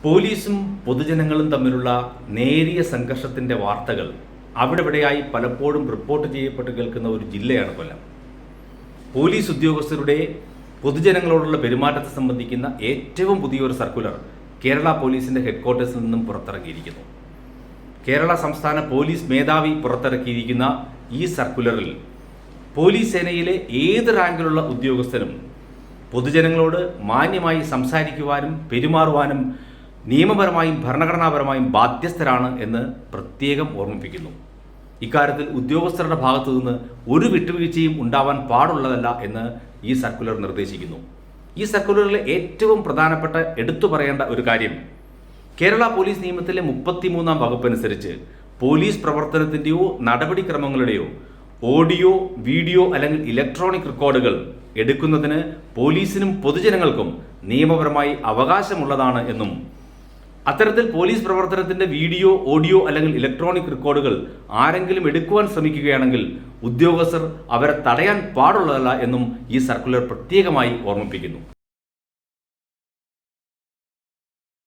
പോലീസും പൊതുജനങ്ങളും തമ്മിലുള്ള നേരിയ സംഘർഷത്തിൻ്റെ വാർത്തകൾ അവിടെവിടെയായി പലപ്പോഴും റിപ്പോർട്ട് ചെയ്യപ്പെട്ട് കേൾക്കുന്ന ഒരു ജില്ലയാണ് കൊല്ലം. പോലീസ് ഉദ്യോഗസ്ഥരുടെ പൊതുജനങ്ങളോടുള്ള പെരുമാറ്റത്തെ സംബന്ധിക്കുന്ന ഏറ്റവും പുതിയൊരു സർക്കുലർ കേരള പോലീസിൻ്റെ ഹെഡ്ക്വാർട്ടേഴ്സിൽ നിന്നും പുറത്തിറക്കിയിരിക്കുന്നു. കേരള സംസ്ഥാന പോലീസ് മേധാവി പുറത്തിറക്കിയിരിക്കുന്ന ഈ സർക്കുലറിൽ പോലീസ് സേനയിലെ ഏത് റാങ്കിലുള്ള ഉദ്യോഗസ്ഥരും പൊതുജനങ്ങളോട് മാന്യമായി സംസാരിക്കുവാനും പെരുമാറുവാനും നിയമപരമായും ഭരണഘടനാപരമായും ബാധ്യസ്ഥരാണ് എന്ന് പ്രത്യേകം ഓർമ്മിപ്പിക്കുന്നു. ഇക്കാര്യത്തിൽ ഉദ്യോഗസ്ഥരുടെ ഭാഗത്തു നിന്ന് ഒരു വിട്ടുവീഴ്ചയും ഉണ്ടാവാൻ പാടുള്ളതല്ല എന്ന് ഈ സർക്കുലർ നിർദ്ദേശിക്കുന്നു. ഈ സർക്കുലറിലെ ഏറ്റവും പ്രധാനപ്പെട്ട എടുത്തു പറയേണ്ട ഒരു കാര്യം, കേരള പോലീസ് നിയമത്തിലെ 33-ാം വകുപ്പനുസരിച്ച് പോലീസ് പ്രവർത്തനത്തിൻ്റെയോ നടപടിക്രമങ്ങളുടെയോ ഓഡിയോ, വീഡിയോ അല്ലെങ്കിൽ ഇലക്ട്രോണിക് റെക്കോർഡുകൾ എടുക്കുന്നതിന് പോലീസിനും പൊതുജനങ്ങൾക്കും നിയമപരമായി അവകാശമുള്ളതാണ് എന്നും അത്തരത്തിൽ പോലീസ് പ്രവർത്തനത്തിൻ്റെ വീഡിയോ, ഓഡിയോ അല്ലെങ്കിൽ ഇലക്ട്രോണിക് റെക്കോർഡുകൾ ആരെങ്കിലും എടുക്കുവാൻ ശ്രമിക്കുകയാണെങ്കിൽ ഉദ്യോഗസ്ഥർ അവരെ തടയാൻ പാടുള്ളതല്ല എന്നും ഈ സർക്കുലർ പ്രത്യേകമായി ഓർമ്മിപ്പിക്കുന്നു.